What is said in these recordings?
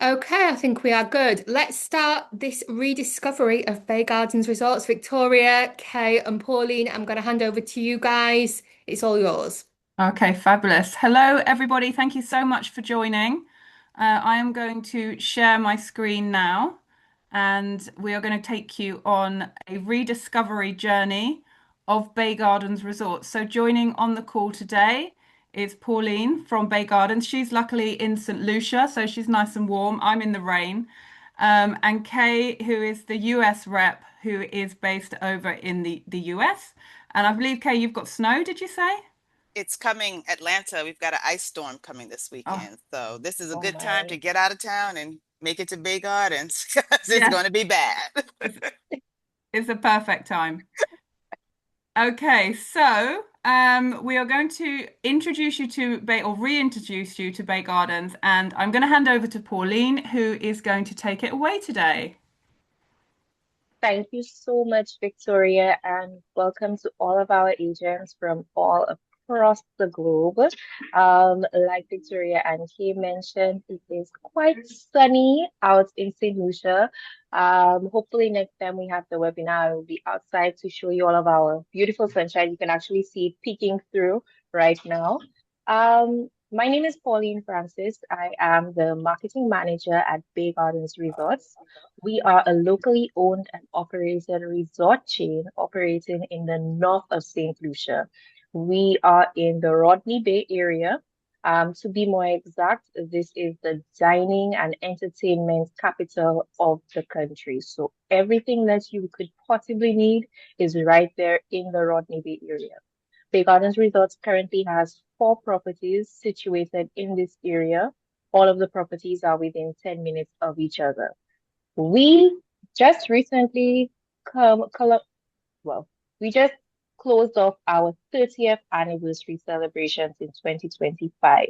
Okay, I think we are good. Let's start this rediscovery of Bay Gardens Resorts. Victoria, Kay, and Pauline, I'm going to hand over to you guys. It's all yours. Okay, fabulous. Hello, everybody. Thank you so much for joining. I am going to share my screen now, and we are going to take you on a rediscovery journey of Bay Gardens Resort. So, joining on the call today is Pauline from Bay Gardens. She's luckily in Saint Lucia, so she's nice and warm. I'm in the rain. And Kay, who is the US rep, who is based over in the US. And I believe, Kay, you've got snow, did you say? It's coming, Atlanta. We've got an ice storm coming this Oh, weekend. So this is a oh good time my. to get out of town and make it to Bay Gardens because it's Yes, going to be bad. it's, it's a perfect time. Okay, so we are going to introduce you to Bay or reintroduce you to Bay Gardens, and I'm going to hand over to Pauline, who is going to take it away today. Thank you so much, Victoria, and welcome to all of our agents from all across the globe. Like Victoria and Kay mentioned, it is quite sunny out in St. Lucia. Hopefully next time we have the webinar, I will be outside to show you all of our beautiful sunshine. You can actually see it peeking through right now. My name is Pauline Francis. I am the marketing manager at Bay Gardens Resorts. We are a locally owned and operated resort chain operating in the north of St. Lucia. We are in the Rodney Bay area. To be more exact, this is the dining and entertainment capital of the country. So everything that you could possibly need is right there in the Rodney Bay area. Bay Gardens Resorts currently has four properties situated in this area. All of the properties are within 10 minutes of each other. We just recently come, colo- well, we just closed off our 30th anniversary celebrations in 2025.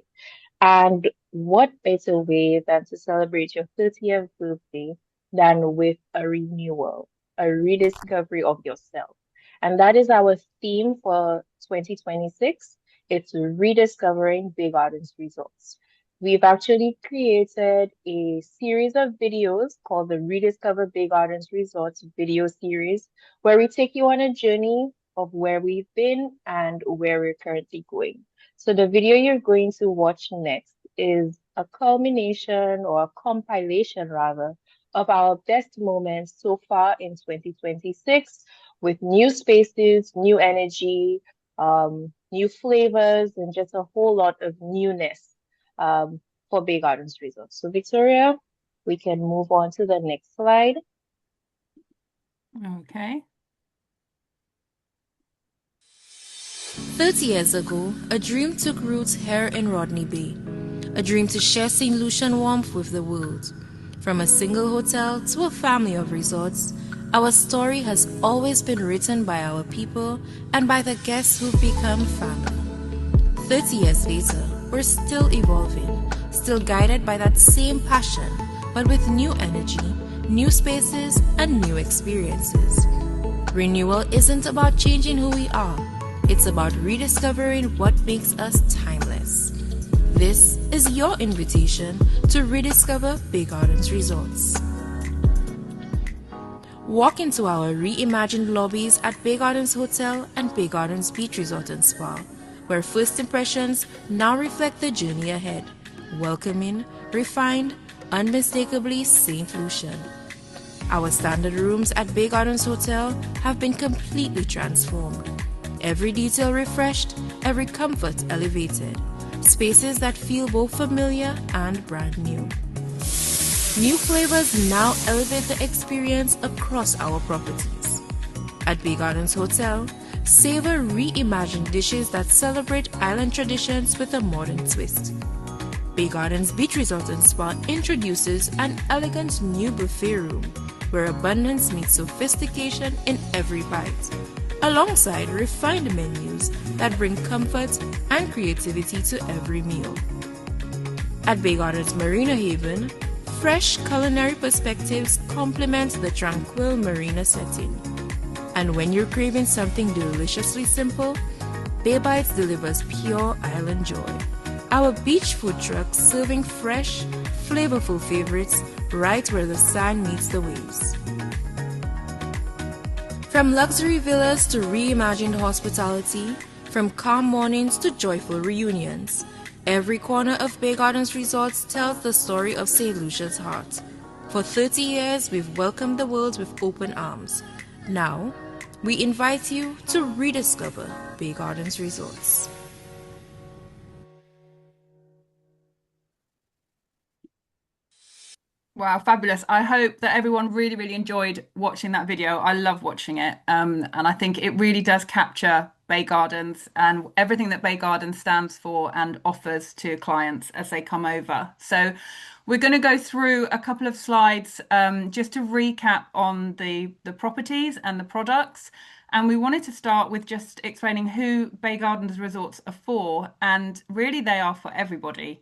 And what better way than to celebrate your 30th birthday than with a renewal, a rediscovery of yourself? And that is our theme for 2026. It's rediscovering Bay Gardens Resorts. We've actually created a series of videos called the Rediscover Bay Gardens Resorts video series, where we take you on a journey of where we've been and where we're currently going. So the video you're going to watch next is a culmination or a compilation rather of our best moments so far in 2026 with new spaces, new energy, new flavors, and just a whole lot of newness for Bay Gardens Resort. So Victoria, we can move on to the next slide. Okay. 30 years ago, a dream took root here in Rodney Bay. A dream to share St. Lucian warmth with the world. From a single hotel to a family of resorts, our story has always been written by our people and by the guests who've become family. 30 years later, we're still evolving, still guided by that same passion, but with new energy, new spaces, and new experiences. Renewal isn't about changing who we are. It's about rediscovering what makes us timeless. This is your invitation to rediscover Bay Gardens Resorts. Walk into our reimagined lobbies at Bay Gardens Hotel and Bay Gardens Beach Resort and Spa, where first impressions now reflect the journey ahead. Welcoming, refined, unmistakably St. Lucian. Our standard rooms at Bay Gardens Hotel have been completely transformed. Every detail refreshed, every comfort elevated. Spaces that feel both familiar and brand new. New flavors now elevate the experience across our properties. At Bay Gardens Hotel, savor reimagined dishes that celebrate island traditions with a modern twist. Bay Gardens Beach Resort and Spa introduces an elegant new buffet room where abundance meets sophistication in every bite, alongside refined menus that bring comfort and creativity to every meal. At Bay Gardens Marina Haven, fresh culinary perspectives complement the tranquil marina setting. And when you're craving something deliciously simple, Bay Bites delivers pure island joy. Our beach food trucks serving fresh, flavorful favorites right where the sand meets the waves. From luxury villas to reimagined hospitality, from calm mornings to joyful reunions, every corner of Bay Gardens Resorts tells the story of Saint Lucia's heart. For 30 years, we've welcomed the world with open arms. Now, we invite you to rediscover Bay Gardens Resorts. Wow, fabulous. I hope that everyone really, really enjoyed watching that video. I love watching it. And I think it really does capture Bay Gardens and everything that Bay Gardens stands for and offers to clients as they come over. So we're going to go through a couple of slides just to recap on the properties and the products. And we wanted to start with just explaining who Bay Gardens Resorts are for, and really they are for everybody.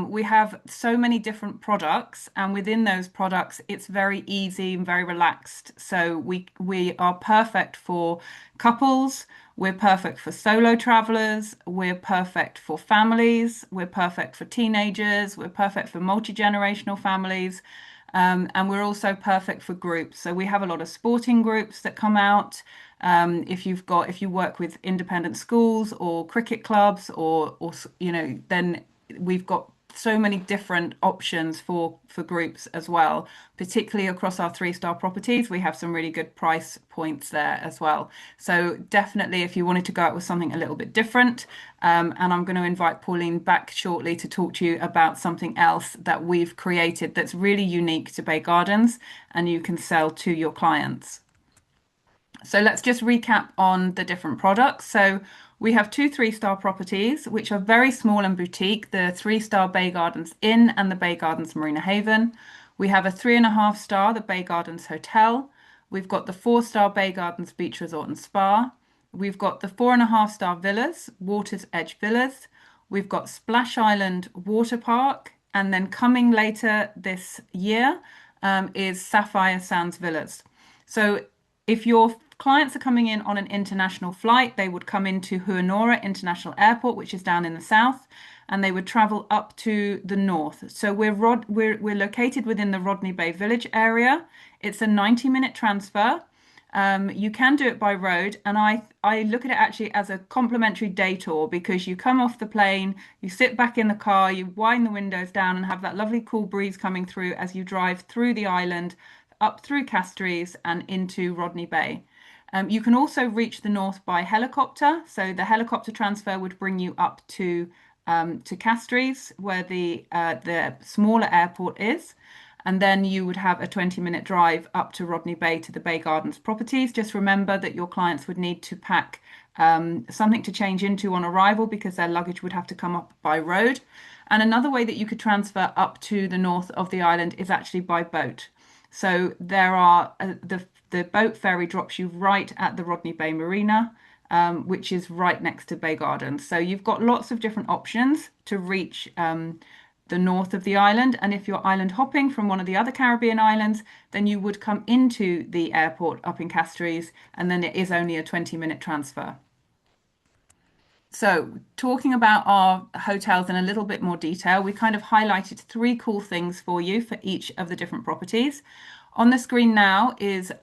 We have so many different products, and within those products, it's very easy and very relaxed. So we are perfect for couples, we're perfect for solo travelers, we're perfect for families, we're perfect for teenagers, we're perfect for multi-generational families. And we're also perfect for groups. So we have a lot of sporting groups that come out. If you work with independent schools or cricket clubs or then we've got so many different options for groups as well, particularly across our 3-star properties. We have some really good price points there as well. So definitely if you wanted to go out with something a little bit different, and I'm going to invite Pauline back shortly to talk to you about something else that we've created that's really unique to Bay Gardens and you can sell to your clients. So let's just recap on the different products. So we have 2 3-star properties, which are very small and boutique, the 3-star Bay Gardens Inn and the Bay Gardens Marina Haven. We have a 3.5-star, the Bay Gardens Hotel. We've got the 4-star Bay Gardens Beach Resort and Spa. We've got the 4.5-star villas, Water's Edge Villas. We've got Splash Island Water Park. And then coming later this year is Sapphire Sands Villas. So if your clients are coming in on an international flight, they would come into Huanora International Airport, which is down in the south, and they would travel up to the north. So we're located within the Rodney Bay Village area. It's a 90-minute transfer. You can do it by road, and I look at it actually as a complimentary day tour because you come off the plane, you sit back in the car, you wind the windows down and have that lovely cool breeze coming through as you drive through the island, up through Castries and into Rodney Bay. You can also reach the north by helicopter. So the helicopter transfer would bring you up to Castries, where the smaller airport is. And then you would have a 20-minute drive up to Rodney Bay to the Bay Gardens properties. Just remember that your clients would need to pack something to change into on arrival because their luggage would have to come up by road. And another way that you could transfer up to the north of the island is actually by boat. So there are the boat ferry drops you right at the Rodney Bay Marina, which is right next to Bay Gardens. So you've got lots of different options to reach the north of the island. And if you're island hopping from one of the other Caribbean islands, then you would come into the airport up in Castries, and then it is only a 20-minute transfer. So talking about our hotels in a little bit more detail, we kind of highlighted 3 cool things for you for each of the different properties. On the screen now is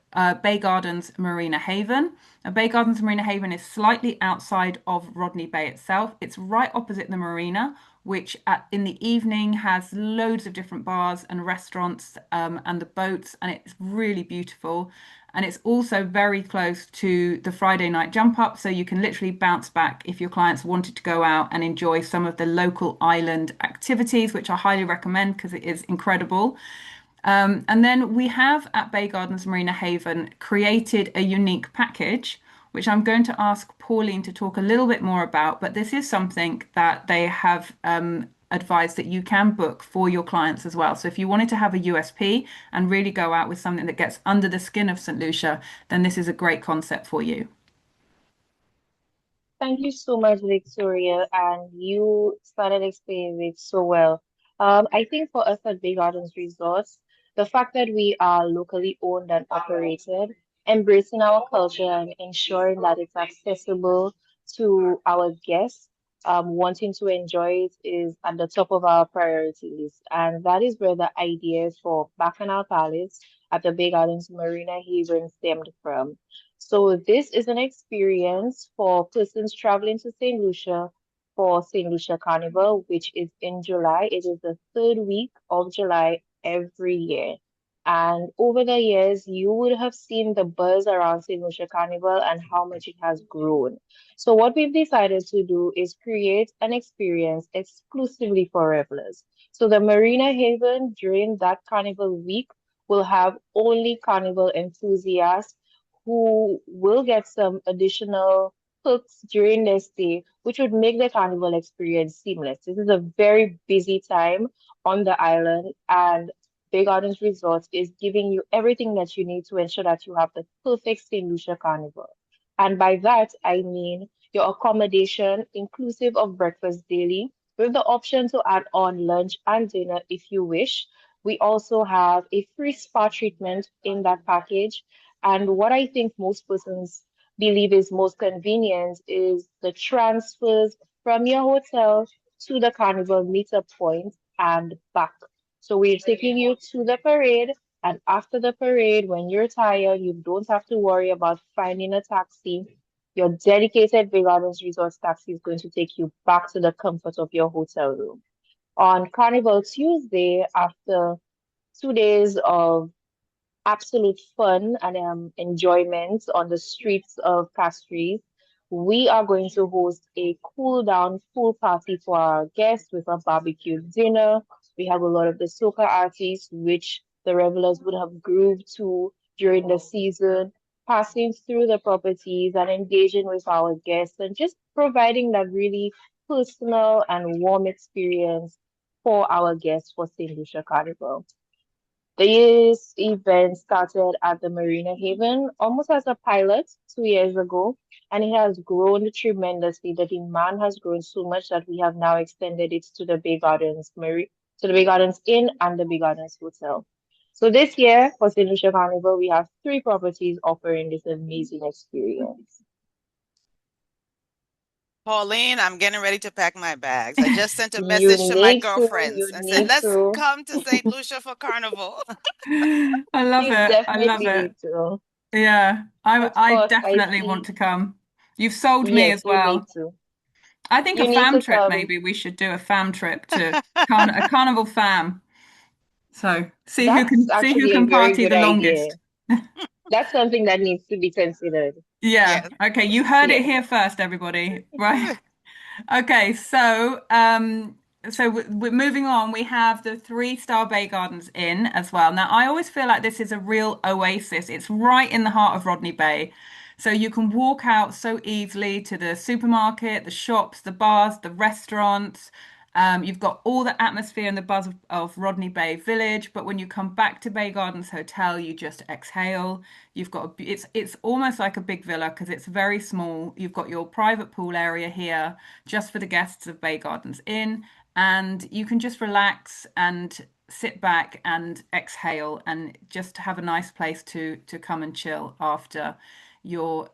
Bay Gardens Marina Haven. Bay Gardens Marina Haven is slightly outside of Rodney Bay itself. It's right opposite the marina, which in the evening has loads of different bars and restaurants and the boats, and it's really beautiful. And it's also very close to the Friday night jump up, so you can literally bounce back if your clients wanted to go out and enjoy some of the local island activities, which I highly recommend because it is incredible. And then we have at Bay Gardens Marina Haven created a unique package, which I'm going to ask Pauline to talk a little bit more about. But this is something that they have advised that you can book for your clients as well. So if you wanted to have a USP and really go out with something that gets under the skin of St. Lucia, then this is a great concept for you. Thank you so much, Victoria, and you started explaining it so well. I think for us at Bay Gardens Resorts, the fact that we are locally owned and operated, embracing our culture and ensuring that it's accessible to our guests wanting to enjoy it is at the top of our priorities. And that is where the idea for Bacchanal Palace at the Bay Gardens Marina Haven stemmed from. So this is an experience for persons traveling to St. Lucia for St. Lucia Carnival, which is in July. It is the third week of July every year. And over the years, you would have seen the buzz around St. Lucia Carnival and how much it has grown. So what we've decided to do is create an experience exclusively for revelers. So the Marina Haven during that Carnival week will have only Carnival enthusiasts who will get some additional perks during their stay, which would make the Carnival experience seamless. This is a very busy time on the island, and Bay Gardens Resort is giving you everything that you need to ensure that you have the perfect St. Lucia Carnival. And by that, I mean your accommodation, inclusive of breakfast daily, with the option to add on lunch and dinner if you wish. We also have a free spa treatment in that package. And what I think most persons believe is most convenient is the transfers from your hotel to the Carnival meetup point and back. So we're taking you to the parade, and after the parade, when you're tired, you don't have to worry about finding a taxi. Your dedicated Bay Gardens Resort taxi is going to take you back to the comfort of your hotel room. On Carnival Tuesday, after 2 days of absolute fun and enjoyment on the streets of Castries, we are going to host a cool down pool party for our guests with a barbecue dinner. We have a lot of the soca artists, which the revelers would have grooved to during the season, passing through the properties and engaging with our guests and just providing that really personal and warm experience for our guests for St. Lucia Carnival. This event started at the Marina Haven almost as a pilot 2 years ago, and it has grown tremendously. The demand has grown so much that we have now extended it to the Bay Gardens to the Bay Gardens Inn and the Bay Gardens Hotel. So this year for St. Lucia Carnival, we have three properties offering this amazing experience. Pauline, I'm getting ready to pack my bags. I just sent a You message to my need to, girlfriends you and said, need let's to. come to St. Lucia for Carnival. I love You it. I love definitely it. need to. Yeah, But I first, I definitely want see. to come. You've sold me as Yes, you need well. to. I think a You need fam to trip, come. maybe we should do a fam trip to a carnival fam. So That's see who actually a can very party good the idea. longest. That's something that needs to be considered. Yeah. Yes. Okay, you heard it Yes. here first, everybody. Right. Okay, so we're moving on. We have the three-star Bay Gardens Inn as well. Now, I always feel like this is a real oasis. It's right in the heart of Rodney Bay. So you can walk out so easily to the supermarket, the shops, the bars, the restaurants. You've got all the atmosphere and the buzz of Rodney Bay Village, but when you come back to Bay Gardens Hotel, you just exhale. It's almost like a big villa because it's very small. You've got your private pool area here just for the guests of Bay Gardens Inn, and you can just relax and sit back and exhale and just have a nice place to come and chill after your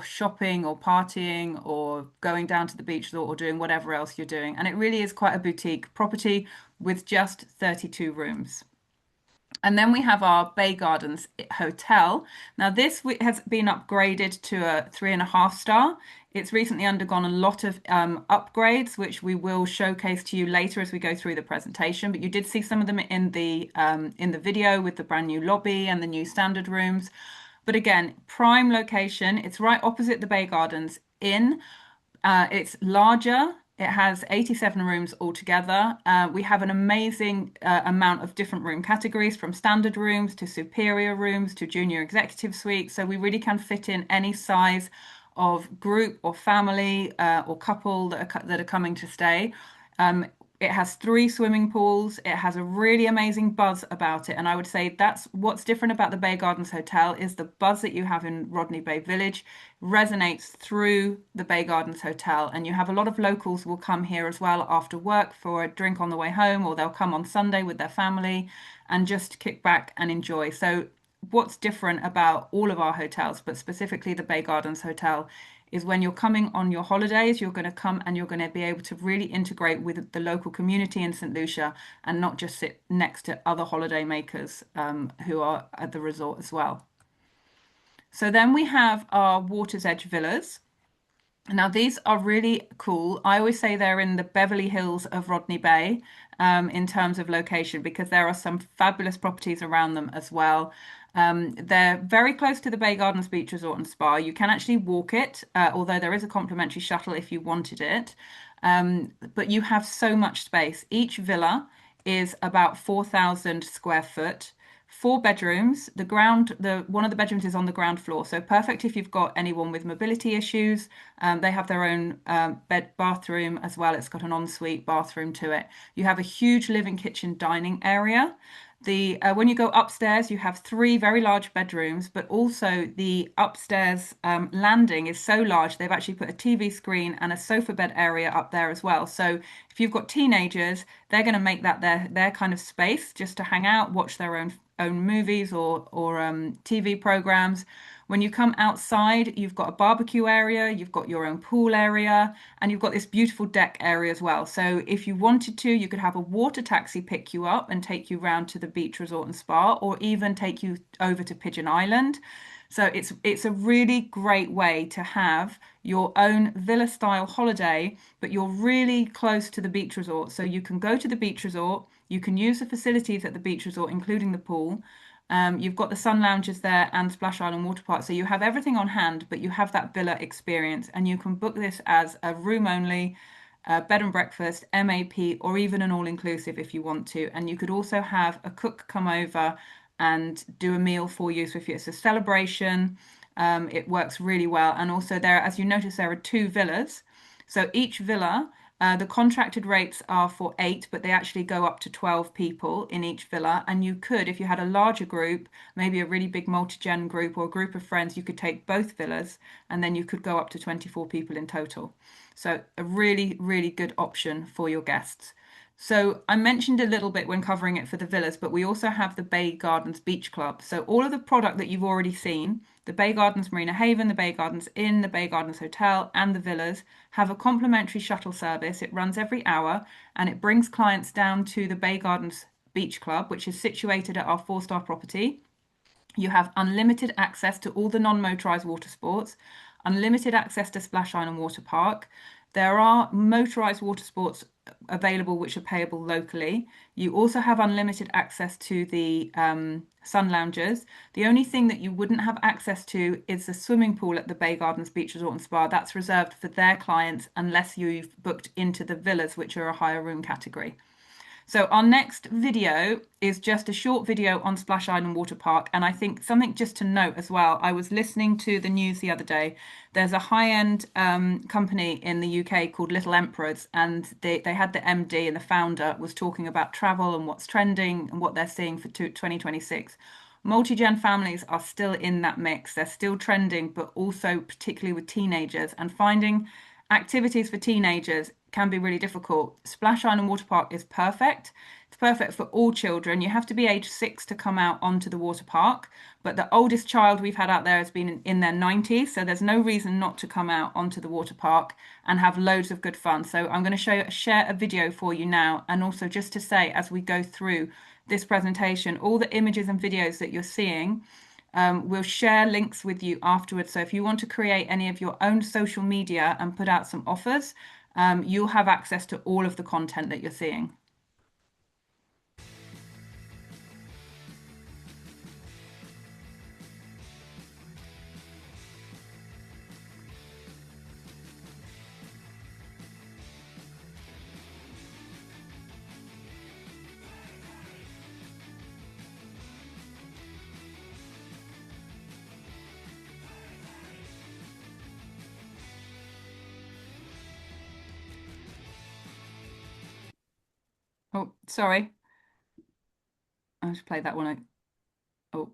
shopping or partying or going down to the beach or doing whatever else you're doing. And it really is quite a boutique property with just 32 rooms. And then we have our Bay Gardens Hotel. Now, has been upgraded to a 3.5 star. It's recently undergone a lot of upgrades, which we will showcase to you later as we go through the presentation. But you did see some of them in the video with the brand new lobby and the new standard rooms. But again, prime location. It's right opposite the Bay Gardens Inn. It's larger. It has 87 rooms altogether. We have an amazing amount of different room categories, from standard rooms to superior rooms to junior executive suites. So we really can fit in any size of group or family or couple that are coming to stay. Um, it has three swimming pools. It has a really amazing buzz about it. And I would say that's what's different about the Bay Gardens Hotel is the buzz that you have in Rodney Bay Village resonates through the Bay Gardens Hotel. And you have a lot of locals will come here as well after work for a drink on the way home, or they'll come on Sunday with their family and just kick back and enjoy. So what's different about all of our hotels, but specifically the Bay Gardens Hotel, is when you're coming on your holidays, you're going to come and you're going to be able to really integrate with the local community in St. Lucia and not just sit next to other holiday makers who are at the resort as well. So then we have our Water's Edge villas. Now, these are really cool. I always say they're in the Beverly Hills of Rodney Bay in terms of location because there are some fabulous properties around them as well. They're very close to the Bay Gardens Beach Resort and Spa. You can actually walk it, although there is a complimentary shuttle if you wanted it. But you have so much space. Each villa is about 4,000 square foot. Four bedrooms. One of the bedrooms is on the ground floor, so perfect if you've got anyone with mobility issues. They have their own bathroom as well. It's got an ensuite bathroom to it. You have a huge living kitchen dining area. When you go upstairs, you have three very large bedrooms, but also the upstairs landing is so large they've actually put a TV screen and a sofa bed area up there as well. So if you've got teenagers, they're going to make that their kind of space just to hang out, watch their own movies or TV programs. When you come outside, you've got a barbecue area, you've got your own pool area, and you've got this beautiful deck area as well. So if you wanted to, you could have a water taxi pick you up and take you round to the beach resort and spa, or even take you over to Pigeon Island. So it's a really great way to have your own villa style holiday, but you're really close to the beach resort. So you can go to the beach resort, you can use the facilities at the beach resort, including the pool. You've got the sun lounges there and Splash Island Water Park. So you have everything on hand, but you have that villa experience, and you can book this as a room only, bed and breakfast, MAP, or even an all-inclusive if you want to. And you could also have a cook come over and do a meal for you. So if it's a celebration, it works really well. And also as you notice, there are two villas. So each villa, the contracted rates are for 8, but they actually go up to 12 people in each villa. And you could, if you had a larger group, maybe a really big multi-gen group or a group of friends, you could take both villas and then you could go up to 24 people in total. So a really, really good option for your guests. So I mentioned a little bit when covering it for the villas, but we also have the Bay Gardens Beach Club. So all of the product that you've already seen, the Bay Gardens Marina Haven, the Bay Gardens Inn, the Bay Gardens Hotel, and the villas have a complimentary shuttle service. It runs every hour and it brings clients down to the Bay Gardens Beach Club, which is situated at our 4-star property. You have unlimited access to all the non-motorized water sports, unlimited access to Splash Island Water Park. There are motorized water sports available which are payable locally. You also have unlimited access to the sun lounges. The only thing that you wouldn't have access to is the swimming pool at the Bay Gardens Beach Resort and Spa. That's reserved for their clients unless you've booked into the villas, which are a higher room category. So our next video is just a short video on Splash Island Water Park. And I think something just to note as well, I was listening to the news the other day. There's a high-end company in the UK called Little Emperors, and they had the MD and the founder was talking about travel and what's trending and what they're seeing for 2026. Multi-gen families are still in that mix. They're still trending, but also particularly with teenagers, and finding activities for teenagers can be really difficult. Splash Island Water Park is perfect. It's perfect for all children. You have to be age 6 to come out onto the water park, but the oldest child we've had out there has been in their 90s, so there's no reason not to come out onto the water park and have loads of good fun. So I'm going to share a video for you now, and also just to say, as we go through this presentation, all the images and videos that you're seeing, we'll share links with you afterwards. So if you want to create any of your own social media and put out some offers, you'll have access to all of the content that you're seeing. Oh, sorry. I'll just play that one. Oh.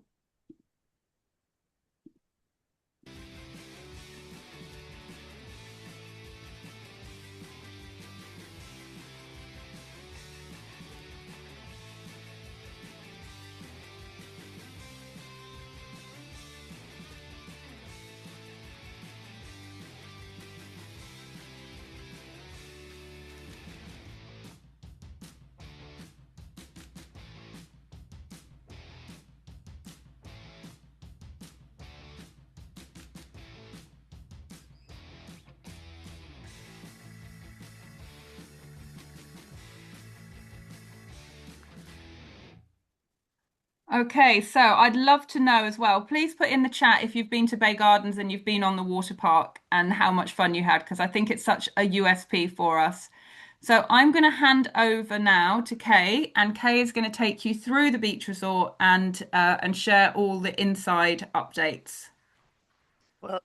Okay, so I'd love to know as well. Please put in the chat if you've been to Bay Gardens and you've been on the water park and how much fun you had, because I think it's such a USP for us. So I'm going to hand over now to Kay, and Kay is going to take you through the beach resort and share all the inside updates. Well,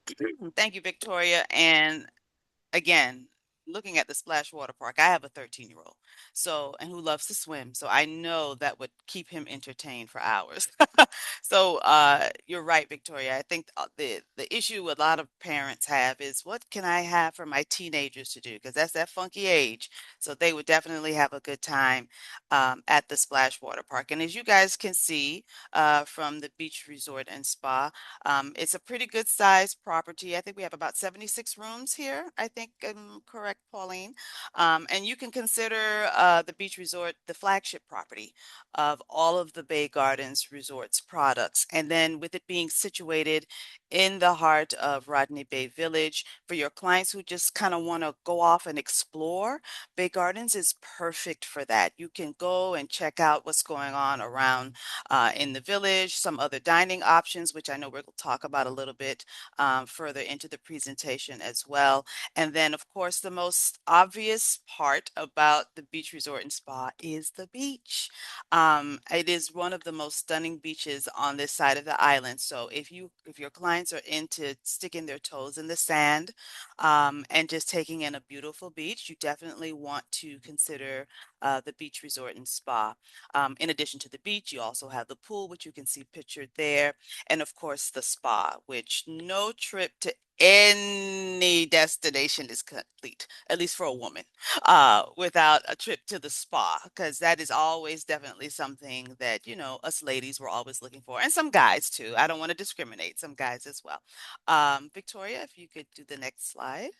thank you, Victoria. And again, looking at the Splash Water Park, I have a 13-year-old, so and who loves to swim, so I know that would keep him entertained for hours. So you're right, Victoria. I think the issue a lot of parents have is what can I have for my teenagers to do? Because that's that funky age. So they would definitely have a good time at the Splash Water Park. And as you guys can see from the beach resort and spa, it's a pretty good sized property. I think we have about 76 rooms here. I think I'm correct, Pauline. And you can consider the beach resort the flagship property of all of the Bay Gardens Resorts products. And then with it being situated in the heart of Rodney Bay Village, for your clients who just kind of want to go off and explore, Bay Gardens is perfect for that. You can go and check out what's going on around in the village, some other dining options, which I know we'll talk about a little bit further into the presentation as well. And then, of course, the most obvious part about the beach resort and spa is the beach. It is one of the most stunning beaches on this side of the island. So if your clients are into sticking their toes in the sand and just taking in a beautiful beach, you definitely want to consider the beach resort and spa. In addition to the beach, you also have the pool, which you can see pictured there, and of course the spa, which no trip to any destination is complete, at least for a woman, without a trip to the spa, because that is always definitely something that, us ladies were always looking for, and some guys too. I don't want to discriminate, some guys as well. Victoria, if you could do the next slide.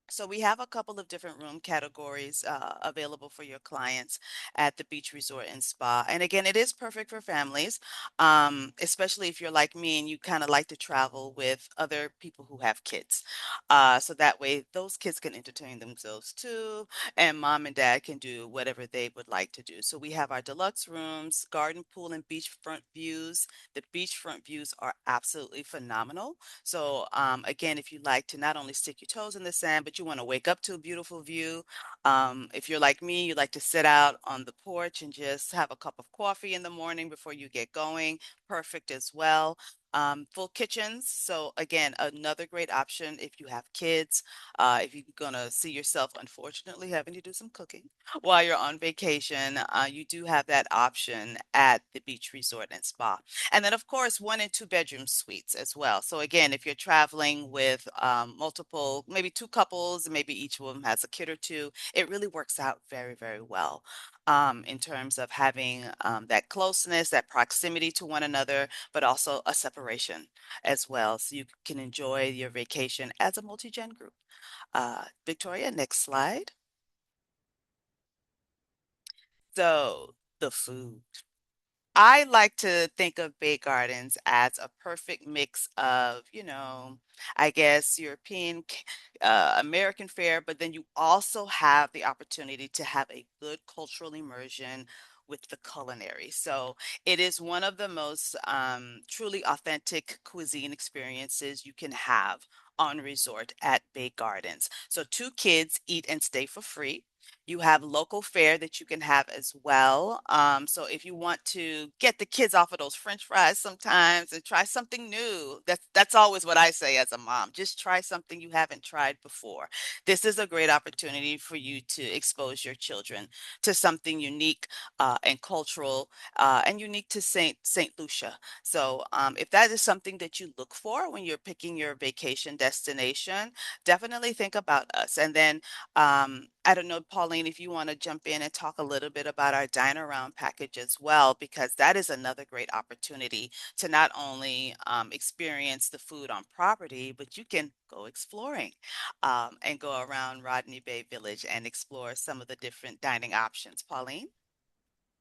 So we have a couple of different room categories available for your clients at the beach resort and spa. And again, it is perfect for families, especially if you're like me and you kind of like to travel with other people who have kids. So that way those kids can entertain themselves too, and mom and dad can do whatever they would like to do. So we have our deluxe rooms, garden pool and beachfront views. The beachfront views are absolutely phenomenal. So again, if you like to not only stick your toes in the sand, but you want to wake up to a beautiful view, if you're like me, you like to sit out on the porch and just have a cup of coffee in the morning before you get going, perfect as well. Full kitchens. So again, another great option if you have kids, if you're gonna see yourself, unfortunately, having to do some cooking while you're on vacation, you do have that option at the beach resort and spa. And then, of course, 1 and 2 bedroom suites as well. So again, if you're traveling with multiple, maybe two couples, maybe each of them has a kid or two, it really works out very, very well in terms of having that closeness, that proximity to one another, but also a separation as well. So you can enjoy your vacation as a multi-gen group. Victoria, next slide. So the food. I like to think of Bay Gardens as a perfect mix of, I guess European, American fare, but then you also have the opportunity to have a good cultural immersion with the culinary. So it is one of the most truly authentic cuisine experiences you can have on resort at Bay Gardens. So 2 kids eat and stay for free. You have local fare that you can have as well. So if you want to get the kids off of those French fries sometimes and try something new, that's always what I say as a mom. Just try something you haven't tried before. This is a great opportunity for you to expose your children to something unique and cultural and unique to Saint Lucia. So if that is something that you look for when you're picking your vacation destination, definitely think about us. And then I don't know, Pauline, if you want to jump in and talk a little bit about our dine around package as well, because that is another great opportunity to not only experience the food on property, but you can go exploring and go around Rodney Bay Village and explore some of the different dining options. Pauline?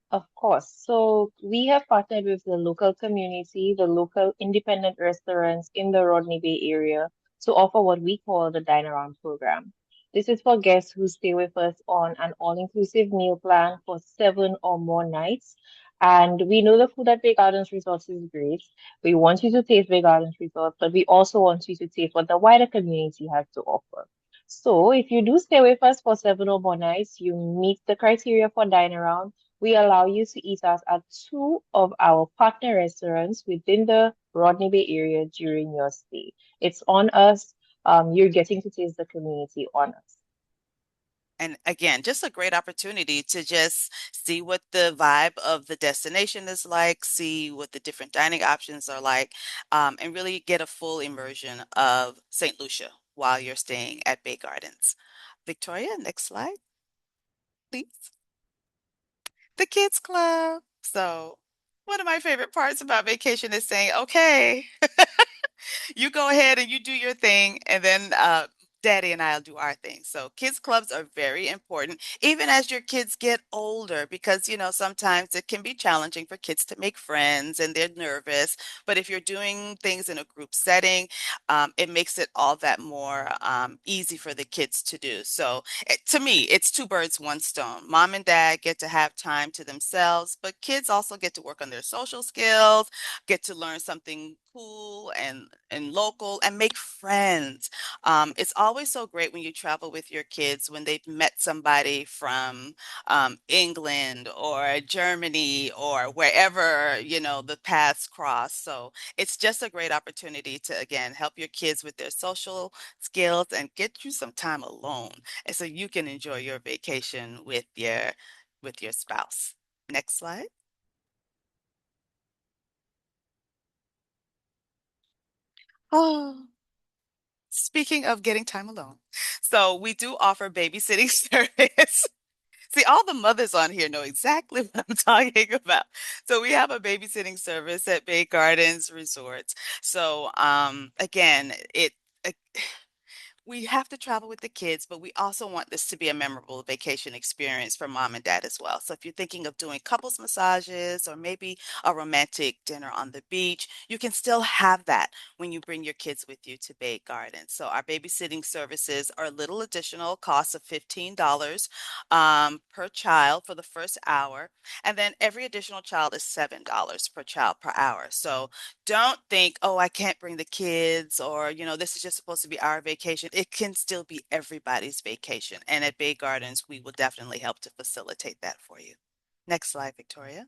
Of course. So we have partnered with the local community, the local independent restaurants in the Rodney Bay area to offer what we call the Dine Around program. This is for guests who stay with us on an all-inclusive meal plan for 7 or more nights. And we know the food at Bay Gardens Resorts is great. We want you to taste Bay Gardens Resort, but we also want you to taste what the wider community has to offer. So if you do stay with us for 7 or more nights, you meet the criteria for dine around. We allow you to eat out at two of our partner restaurants within the Rodney Bay area during your stay. It's on us. You're getting to taste the community on us. And again, just a great opportunity to just see what the vibe of the destination is like, see what the different dining options are like, and really get a full immersion of St. Lucia while you're staying at Bay Gardens. Victoria, next slide, please. The kids club. So, one of my favorite parts about vacation is saying, okay, you go ahead and you do your thing, and then Daddy and I'll do our thing. So kids clubs are very important, even as your kids get older, because sometimes it can be challenging for kids to make friends and they're nervous. But if you're doing things in a group setting, it makes it all that more easy for the kids to do. So to me, it's two birds, one stone. Mom and dad get to have time to themselves, but kids also get to work on their social skills, get to learn something cool and local and make friends. It's always so great when you travel with your kids when they've met somebody from England or Germany or wherever, the paths cross. So it's just a great opportunity to, again, help your kids with their social skills and get you some time alone. And so you can enjoy your vacation with your spouse. Next slide. Oh, speaking of getting time alone. So we do offer babysitting service. See, all the mothers on here know exactly what I'm talking about. So we have a babysitting service at Bay Gardens Resorts. So again, we have to travel with the kids, but we also want this to be a memorable vacation experience for mom and dad as well. So if you're thinking of doing couples massages or maybe a romantic dinner on the beach, you can still have that when you bring your kids with you to Bay Gardens. So our babysitting services are a little additional cost of $15 per child for the first hour. And then every additional child is $7 per child per hour. So don't think, oh, I can't bring the kids, or, this is just supposed to be our vacation. It can still be everybody's vacation. And at Bay Gardens, we will definitely help to facilitate that for you. Next slide, Victoria.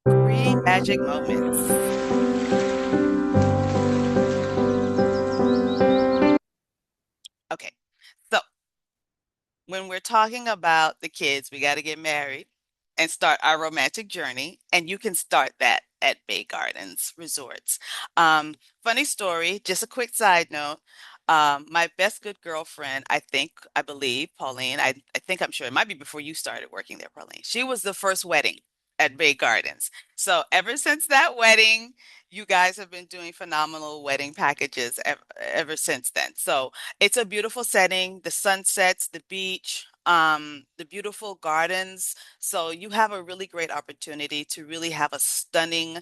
Free magic moments. Okay. So when we're talking about the kids, we got to get married and start our romantic journey. And you can start that at Bay Gardens Resorts. Funny story, just a quick side note. My best good girlfriend, I believe, Pauline, I think I'm sure it might be before you started working there, Pauline. She was the first wedding at Bay Gardens. So ever since that wedding, you guys have been doing phenomenal wedding packages ever since then. So it's a beautiful setting, the sunsets, the beach, the beautiful gardens. So you have a really great opportunity to really have a stunning,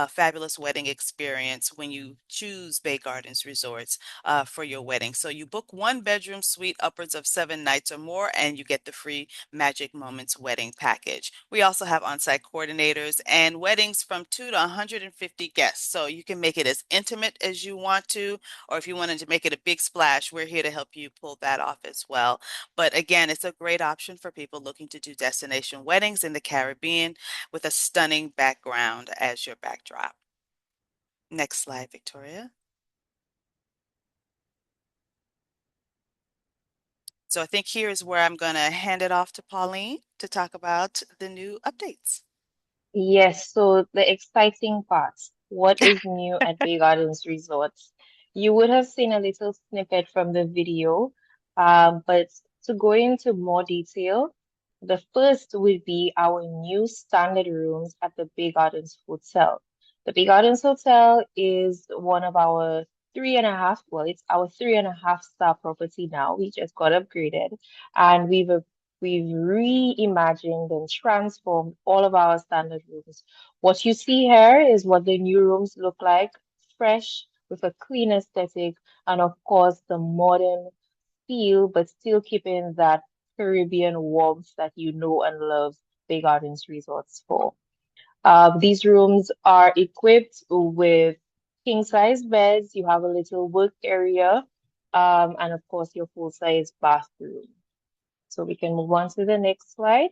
fabulous wedding experience when you choose Bay Gardens Resorts for your wedding. So you book one bedroom suite upwards of 7 nights or more, and you get the free Magic Moments wedding package. We also have on-site coordinators and weddings from 2 to 150 guests. So you can make it as intimate as you want to, or if you wanted to make it a big splash, we're here to help you pull that off as well. But again, it's a great option for people looking to do destination weddings in the Caribbean with a stunning background as your backdrop. Next slide, Victoria. So I think here is where I'm going to hand it off to Pauline to talk about the new updates. Yes, so the exciting part. What is new at Bay Gardens Resorts? You would have seen a little snippet from the video, but to go into more detail, the first would be our new standard rooms at the Bay Gardens Hotel. The Bay Gardens Hotel is one of our three and a half, well, it's our 3.5 star property now. We just got upgraded, and we've reimagined and transformed all of our standard rooms. What you see here is what the new rooms look like, fresh, with a clean aesthetic and, of course, the modern feel, but still keeping that Caribbean warmth that you know and love Bay Gardens Resorts for. These rooms are equipped with king-size beds. You have a little work area, and of course your full-size bathroom. So we can move on to the next slide.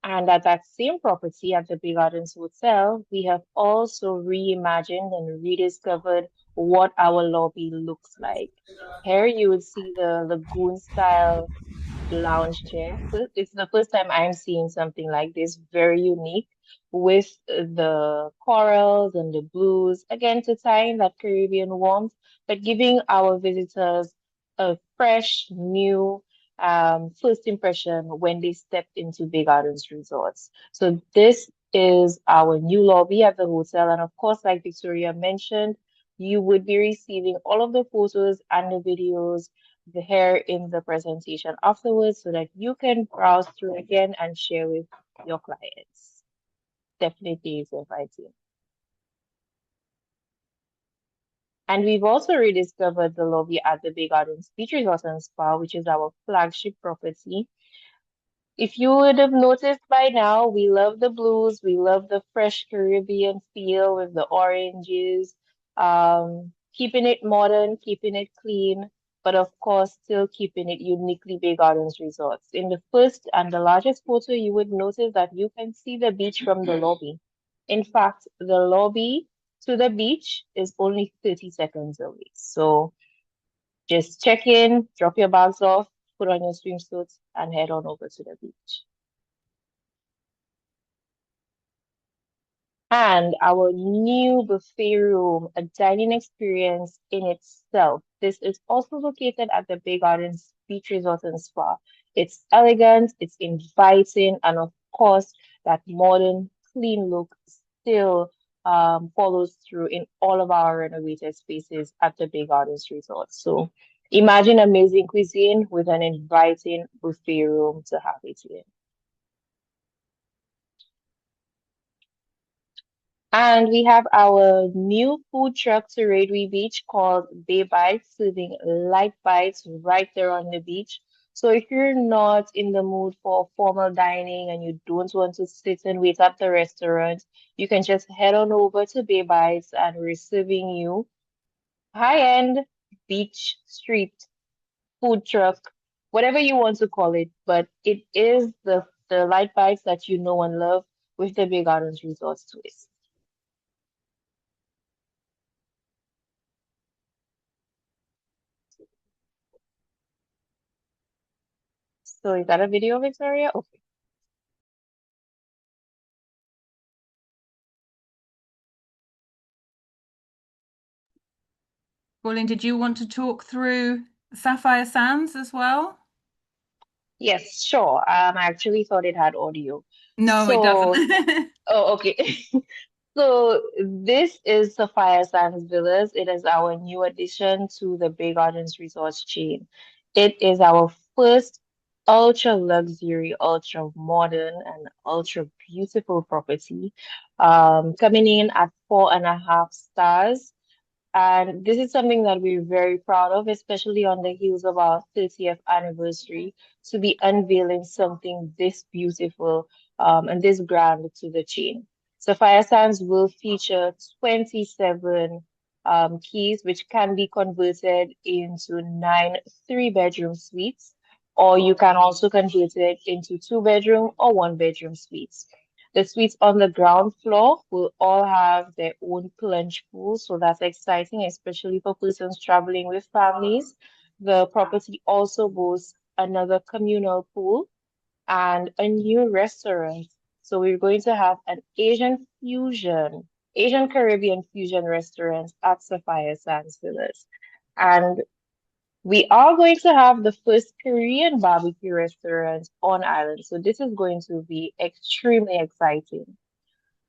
And at that same property at the Bay Gardens Hotel, we have also reimagined and rediscovered what our lobby looks like. Here you would see the lagoon style lounge chair. It's the first time I'm seeing something like this, very unique with the corals and the blues, again to tie in that Caribbean warmth, but giving our visitors a fresh, new first impression when they step into Bay Gardens Resorts. So this is our new lobby at the hotel, and of course, like Victoria mentioned, you would be receiving all of the photos and the videos here in the presentation afterwards so that you can browse through again and share with your clients. Definitely is inviting. And we've also rediscovered the lobby at the Bay Gardens Beach Resort and Spa, which is our flagship property. If you would have noticed by now, we love the blues. We love the fresh Caribbean feel with the oranges, keeping it modern, keeping it clean, but of course, still keeping it uniquely Bay Gardens Resorts. In the first and the largest photo, you would notice that you can see the beach from the lobby. In fact, the lobby to the beach is only 30 seconds away. So just check in, drop your bags off, put on your swimsuits, and head on over to the beach. And our new buffet room, a dining experience in itself. This is also located at the Bay Gardens Beach Resort and Spa. It's elegant, it's inviting, and of course, that modern, clean look still follows through in all of our renovated spaces at the Bay Gardens Resort. So imagine amazing cuisine with an inviting buffet room to have it in. And we have our new food truck to Reduit Beach called Bay Bites, serving light bites right there on the beach. So if you're not in the mood for formal dining and you don't want to sit and wait at the restaurant, you can just head on over to Bay Bites and we're serving you high-end beach street food truck, whatever you want to call it, but it is the light bites that you know and love with the Bay Gardens Resorts twist. So is that a video, Victoria? Okay. Pauline, did you want to talk through Sapphire Sands as well? Yes, sure. I actually thought it had audio. No, it doesn't. So, oh, okay. So this is Sapphire Sands Villas. It is our new addition to the Bay Gardens Resorts chain. It is our first ultra luxury, ultra modern, and ultra beautiful property, coming in at 4.5 stars. And this is something that we're very proud of, especially on the heels of our 30th anniversary, to be unveiling something this beautiful and this grand to the chain. Sapphire Sands will feature 27 keys, which can be converted into 9 3-bedroom suites, or you can also convert it into 2-bedroom or 1-bedroom suites. The suites on the ground floor will all have their own plunge pool, so that's exciting, especially for persons traveling with families. The property also boasts another communal pool and a new restaurant. So we're going to have an Asian Caribbean fusion restaurant at Sapphire Sands Villas. And we are going to have the first Korean barbecue restaurant on island. So this is going to be extremely exciting.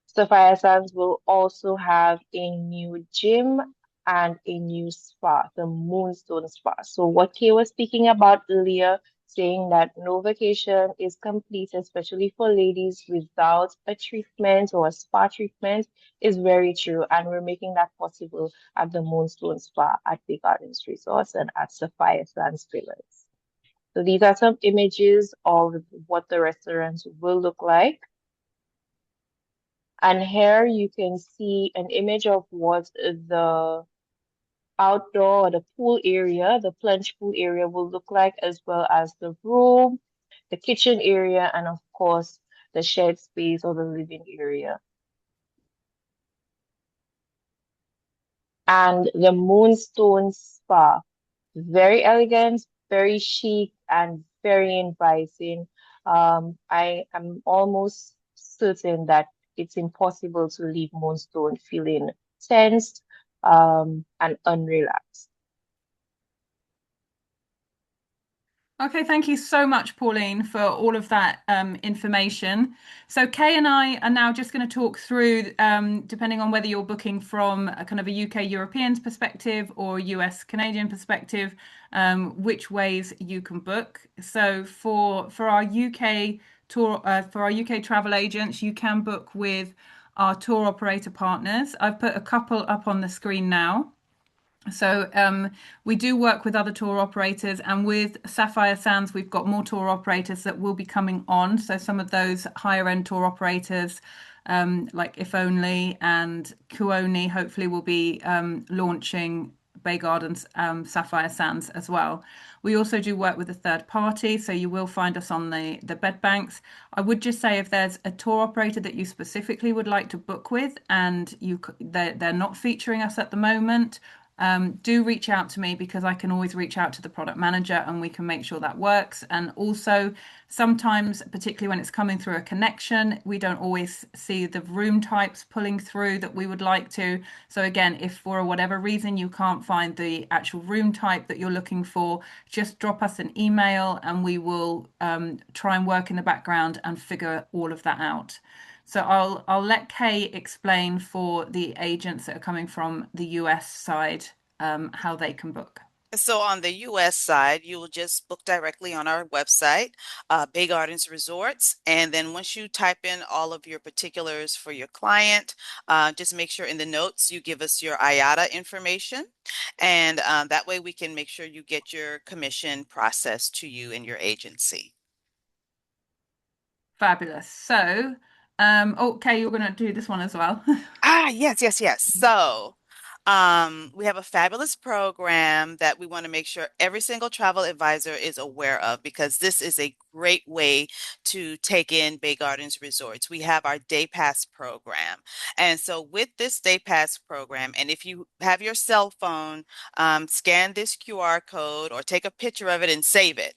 Sapphire Sands will also have a new gym and a new spa, the Moonstone Spa. So what Kay was speaking about earlier, saying that no vacation is complete, especially for ladies, without a treatment or a spa treatment is very true. And we're making that possible at the Moonstone Spa at Big Gardens Resorts and at Sapphire Sands Villas. So these are some images of what the restaurants will look like. And here you can see an image of what the outdoor or the pool area, the plunge pool area will look like, as well as the room, the kitchen area, and of course, the shared space or the living area. And the Moonstone Spa, very elegant, very chic, and very inviting. I am almost certain that it's impossible to leave Moonstone feeling tensed, and unrelaxed. Okay, thank you so much, Pauline, for all of that information. So Kay and I are now just going to talk through, depending on whether you're booking from a kind of a UK European perspective or US Canadian perspective, which ways you can book. So for our UK tour, for our UK travel agents, you can book with our tour operator partners. I've put a couple up on the screen now. So we do work with other tour operators, and with Sapphire Sands, we've got more tour operators that will be coming on. So some of those higher end tour operators, like If Only and Kuoni, hopefully will be launching Bay Gardens, Sapphire Sands as well. We also do work with a third party, so you will find us on the bed banks. I would just say if there's a tour operator that you specifically would like to book with, and they're not featuring us at the moment, do reach out to me, because I can always reach out to the product manager and we can make sure that works. And also, sometimes, particularly when it's coming through a connection, we don't always see the room types pulling through that we would like to. So again, if for whatever reason you can't find the actual room type that you're looking for, just drop us an email and we will try and work in the background and figure all of that out. So I'll let Kay explain for the agents that are coming from the US side, how they can book. So on the US side, you will just book directly on our website, Bay Gardens Resorts. And then once you type in all of your particulars for your client, just make sure in the notes you give us your IATA information. And that way we can make sure you get your commission processed to you and your agency. Fabulous. So, okay, you're going to do this one as well. Yes, yes, yes. So, we have a fabulous program that we want to make sure every single travel advisor is aware of, because this is a great way to take in Bay Gardens Resorts. We have our Day Pass program. And so with this Day Pass program, and if you have your cell phone, scan this QR code or take a picture of it and save it.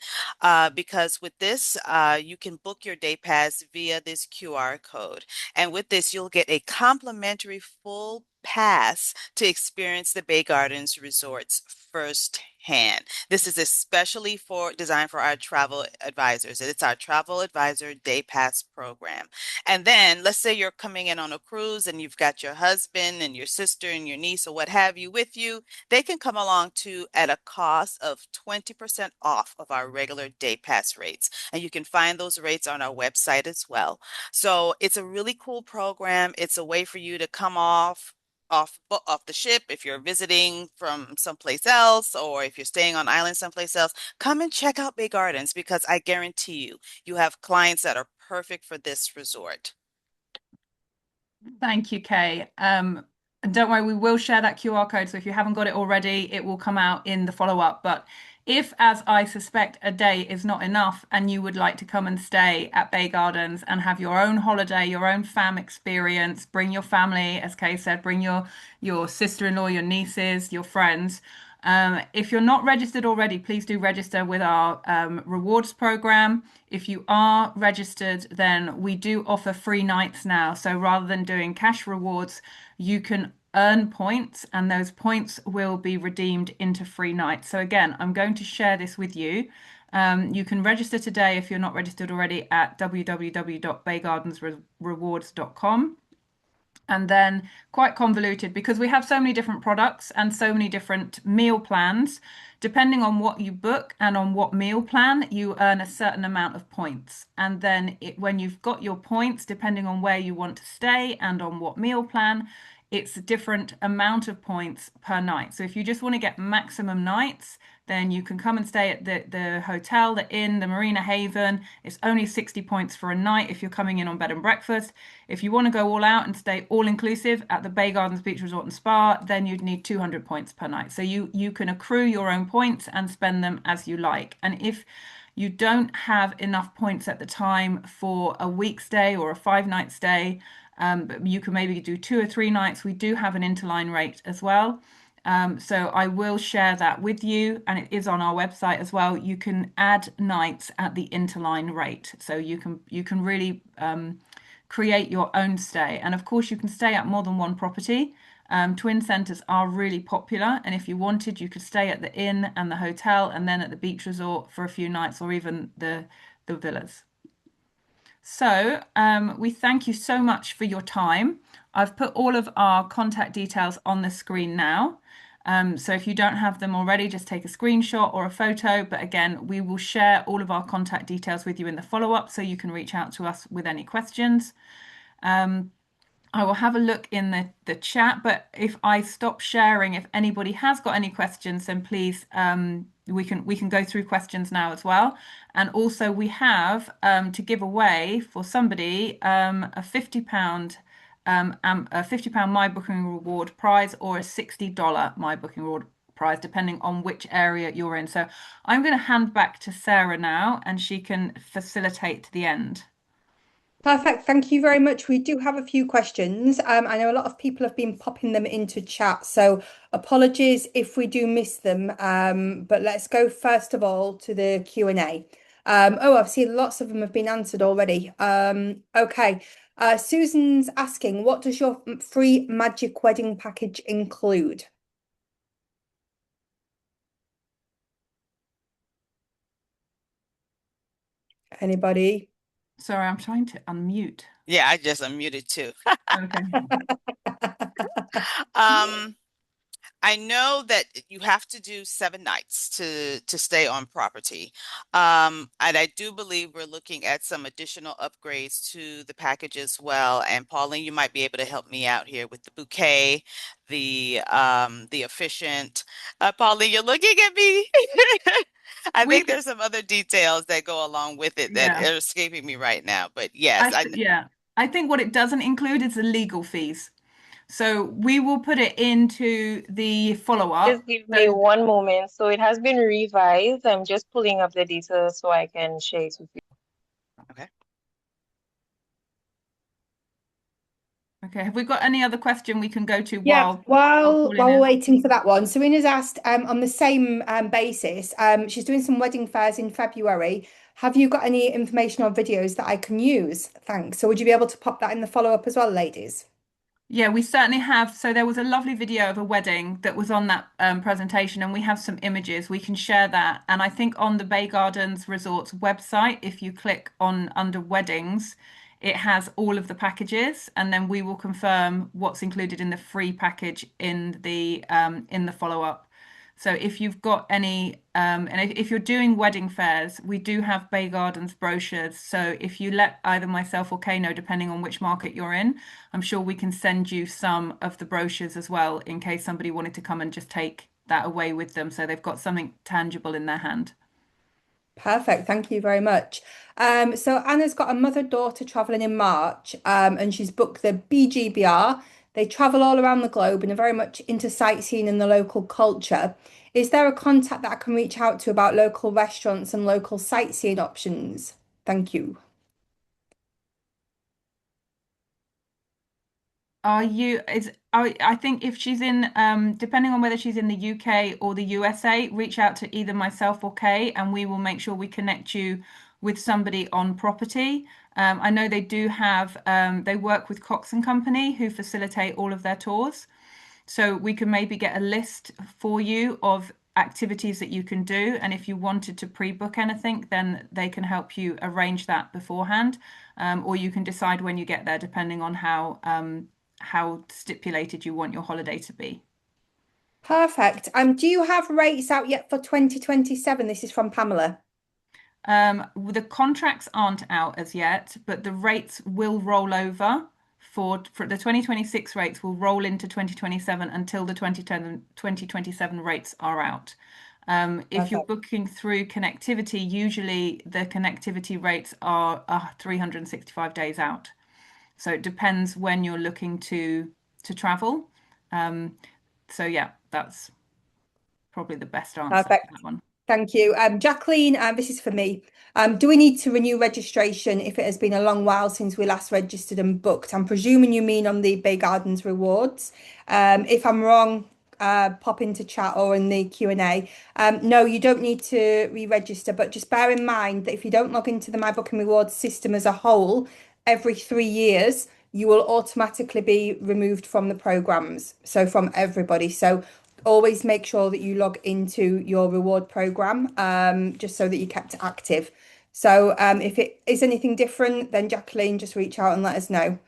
Because with this, you can book your Day Pass via this QR code. And with this, you'll get a complimentary full pass to experience the Bay Gardens resorts firsthand. This is especially designed for our travel advisors. It's our travel advisor day pass program. And then let's say you're coming in on a cruise and you've got your husband and your sister and your niece or what have you with you. They can come along too at a cost of 20% off of our regular day pass rates. And you can find those rates on our website as well. So it's a really cool program. It's a way for you to come off the ship if you're visiting from someplace else, or if you're staying on island someplace else. Come and check out Bay Gardens, because I guarantee you have clients that are perfect for this resort. Thank you, Kay. And don't worry, we will share that QR code. So if you haven't got it already, it will come out in the follow-up. But if, as I suspect, a day is not enough and you would like to come and stay at Bay Gardens and have your own holiday, your own fam experience, bring your family, as Kay said, bring your sister-in-law, your nieces, your friends. If you're not registered already, please do register with our rewards program. If you are registered, then we do offer free nights now. So rather than doing cash rewards, you can earn points, and those points will be redeemed into free nights. So again, I'm going to share this with you. You can register today if you're not registered already at www.baygardensrewards.com. And then quite convoluted, because we have so many different products and so many different meal plans. depending on what you book and on what meal plan, you earn a certain amount of points. And then when you've got your points, depending on where you want to stay and on what meal plan, it's a different amount of points per night. So if you just want to get maximum nights, then you can come and stay at the hotel, the inn, the Marina Haven. It's only 60 points for a night if you're coming in on bed and breakfast. If you want to go all out and stay all inclusive at the Bay Gardens Beach Resort and Spa, then you'd need 200 points per night. So you can accrue your own points and spend them as you like. And if you don't have enough points at the time for a week stay or a 5 night stay, but you can maybe do 2 or 3 nights. We do have an interline rate as well. So I will share that with you, and it is on our website as well. You can add nights at the interline rate, so you can really create your own stay. And of course, you can stay at more than one property. Twin centres are really popular, and if you wanted, you could stay at the inn and the hotel, and then at the beach resort for a few nights, or even the villas. So we thank you so much for your time. I've put all of our contact details on the screen now. So if you don't have them already, just take a screenshot or a photo. But again, we will share all of our contact details with you in the follow-up so you can reach out to us with any questions. I will have a look in the chat, but if I stop sharing, if anybody has got any questions, then please we can go through questions now as well. And also we have to give away for somebody a £50 My Booking Reward prize or a $60 My Booking Reward prize, depending on which area you're in. So I'm going to hand back to Sarah now, and she can facilitate the end. Perfect. Thank you very much. We do have a few questions. I know a lot of people have been popping them into chat, so apologies if we do miss them. But let's go first of all to the Q&A. I've seen lots of them have been answered already. Okay. Susan's asking, what does your free magic wedding package include? Anybody? Sorry, I'm trying to unmute. Yeah, I just unmuted too. Okay. Um, I know that you have to do 7 nights to stay on property. And I do believe we're looking at some additional upgrades to the package as well. And Pauline, you might be able to help me out here with the bouquet, the efficient. Pauline, you're looking at me. I We think could, there's some other details that go along with it that yeah. are escaping me right now. But yes, Yeah. I think what it doesn't include is the legal fees. So we will put it into the follow-up. Just give me So one moment. So it has been revised. I'm just pulling up the details so I can share it with you. okay. okay, have we got any other question we can go to Yeah, while while calling while we're in? waiting for that one, Serena's asked on the same basis. She's doing some wedding fairs in February. Have you got any information or videos that I can use? Thanks. So would you be able to pop that in the follow-up as well, ladies? Yeah, we certainly have. So there was a lovely video of a wedding that was on that presentation, and we have some images. We can share that. And I think on the Bay Gardens Resorts website, if you click on under weddings, it has all of the packages, and then we will confirm what's included in the free package in the follow-up. So if you've got any, and if you're doing wedding fairs, we do have Bay Gardens brochures. So if you let either myself or Kay know, depending on which market you're in, I'm sure we can send you some of the brochures as well in case somebody wanted to come and just take that away with them. So they've got something tangible in their hand. Perfect. Thank you very much. So Anna's got a mother-daughter traveling in March, and she's booked the BGBR. They travel all around the globe and are very much into sightseeing and the local culture. Is there a contact that I can reach out to about local restaurants and local sightseeing options? Thank you. I think if she's in, depending on whether she's in the UK or the USA, reach out to either myself or Kay, and we will make sure we connect you with somebody on property. I know they do have, they work with Cox and Company who facilitate all of their tours. So we can maybe get a list for you of activities that you can do. And if you wanted to pre-book anything, then they can help you arrange that beforehand. Or you can decide when you get there, depending on how stipulated you want your holiday to be. Perfect. Do you have rates out yet for 2027? This is from Pamela. The contracts aren't out as yet, but the rates will roll over for the 2026 rates will roll into 2027 until the 2027 rates are out. If you're Perfect. booking through connectivity, usually the connectivity rates are 365 days out. So it depends when you're looking to travel. Um, so yeah, that's probably the best answer for that Perfect. one. Thank you. Jacqueline, this is for me. Do we need to renew registration if it has been a long while since we last registered and booked? I'm presuming you mean on the Bay Gardens rewards. If I'm wrong, pop into chat or in the Q&A. No, you don't need to re-register, but just bear in mind that if you don't log into the My Booking Rewards system as a whole, every 3 years, you will automatically be removed from the programs. So from everybody. So always make sure that you log into your reward program, just so that you're kept active. So if it is anything different, then Jacqueline, just reach out and let us know.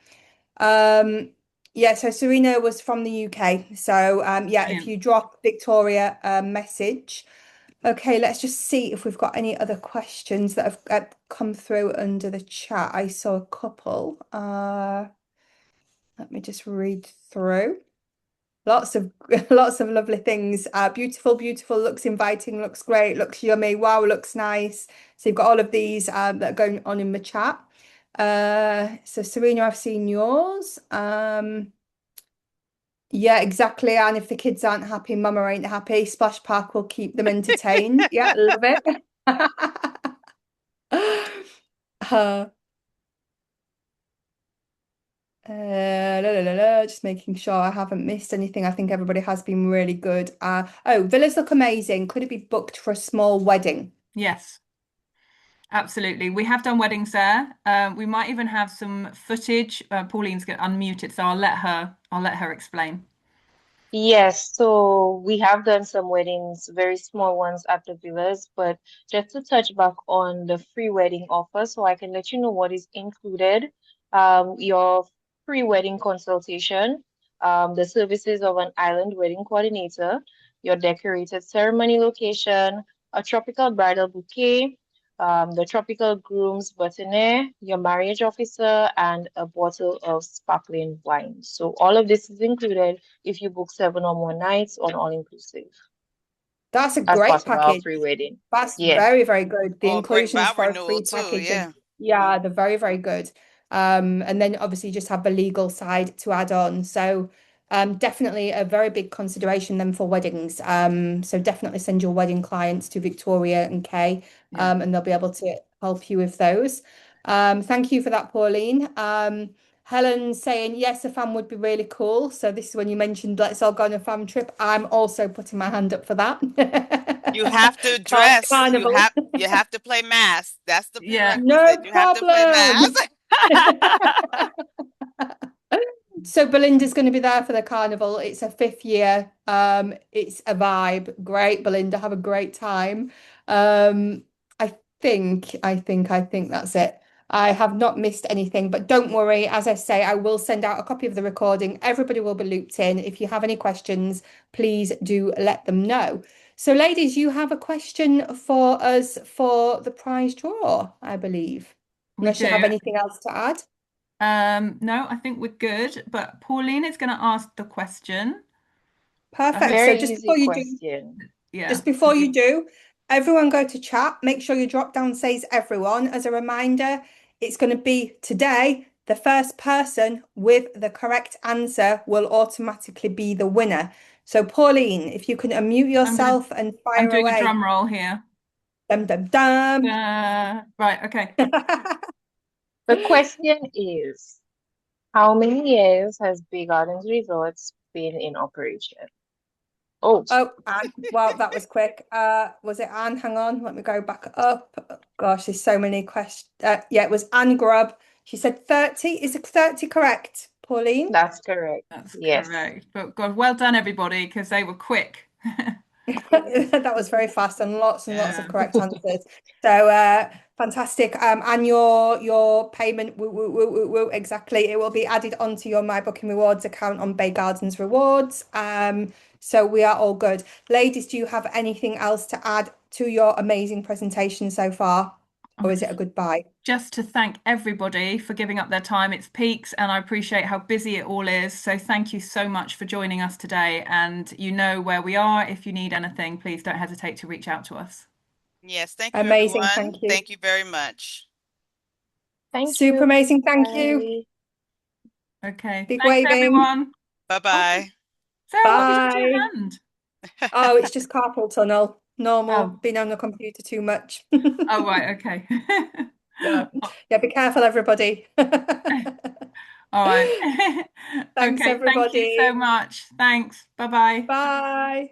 Um, yeah, so Serena was from the UK. So yeah, if Brilliant. you drop Victoria a message. Okay, let's just see if we've got any other questions that have come through under the chat. I saw a couple. Let me just read through. Lots of lots of lovely things. Beautiful, beautiful, looks inviting, looks great, looks yummy. Wow, looks nice. So you've got all of these that are going on in the chat. So Serena, I've seen yours. Yeah, exactly. And if the kids aren't happy, Mama ain't happy. Splash Park will keep them entertained. Yeah, love it. Uh, just making sure I haven't missed anything. I think everybody has been really good. Oh, villas look amazing. Could it be booked for a small wedding? Yes. Absolutely. We have done weddings there. We might even have some footage. Pauline's going to unmute it, so I'll let her explain. Yes, so we have done some weddings, very small ones at the villas, but just to touch back on the free wedding offer, so I can let you know what is included. Your free wedding consultation, the services of an island wedding coordinator, your decorated ceremony location, a tropical bridal bouquet, the tropical groom's boutonniere, your marriage officer, and a bottle of sparkling wine. So all of this is included if you book 7 or more nights on all inclusive That's a as great part of our package. free wedding. That's Yeah. very, very good. The Or a great inclusions vow for a renewal free too. package are, Yeah. yeah, they're very, very good. And then obviously just have the legal side to add on. So definitely a very big consideration then for weddings. So definitely send your wedding clients to Victoria and Kay, Yeah. and they'll be able to help you with those. Thank you for that, Pauline. Helen saying, yes, a fam would be really cool. So this is when you mentioned let's all go on a fam trip. I'm also putting my hand up for that. You have to dress. You Carnival. have you have to play mass. That's the Yeah. prerequisite. No You have to play mass. problem. So Belinda's going to be there for the carnival. It's a fifth year. It's a vibe. Great, Belinda. Have a great time. I think that's it. I have not missed anything, but don't worry. As I say, I will send out a copy of the recording. Everybody will be looped in. If you have any questions, please do let them know. So, ladies, you have a question for us for the prize draw, I believe. We Unless you have do. anything else to add. No, I think we're good. But Pauline is going to ask the question. I Perfect. hope. So Very easy Yeah. just before you do, everyone go to chat. Make sure your drop down says everyone. As a reminder, it's going to be today. The first person with the correct answer will automatically be the winner. So, Pauline, if you can unmute I'm gonna. yourself and I'm fire doing a away. drum roll here. Dum dum dum. Right. Okay. The question is, how many years has Bay Gardens Resorts been in operation? Oh, Oh, Anne. Well, that was quick. Was it Anne? Hang on, let me go back up. Oh, gosh, there's so many questions. Yeah, it was Anne Grubb. She said 30. Is it 30 correct, Pauline? that's correct. That's Yes. correct. But God, well done, everybody, because they were quick. That was very fast and lots of Yeah. correct answers. So fantastic. And your payment, exactly. It will be added onto your My Booking Rewards account on Bay Gardens Rewards. So we are all good. Ladies, do you have anything else to add to your amazing presentation so far? Or is it a goodbye? Just to thank everybody for giving up their time. It's peaks, and I appreciate how busy it all is. So thank you so much for joining us today. And you know where we are. If you need anything, please don't hesitate to reach out to us. Yes, thank you, Amazing. everyone. Thank you. Thank you very much. Thank Super you. amazing. Thank you. Bye. Okay. Big Thanks, waving. everyone. Oh, Bye-bye. Sarah, what have you done to Bye. your hand? Oh, it's just carpal tunnel. Normal. Oh, Been on the computer too much. oh, right. Okay. Yeah. Yeah, be careful, everybody. All right. Thanks, Okay. Thank you so everybody. much. Thanks. Bye-bye. Bye.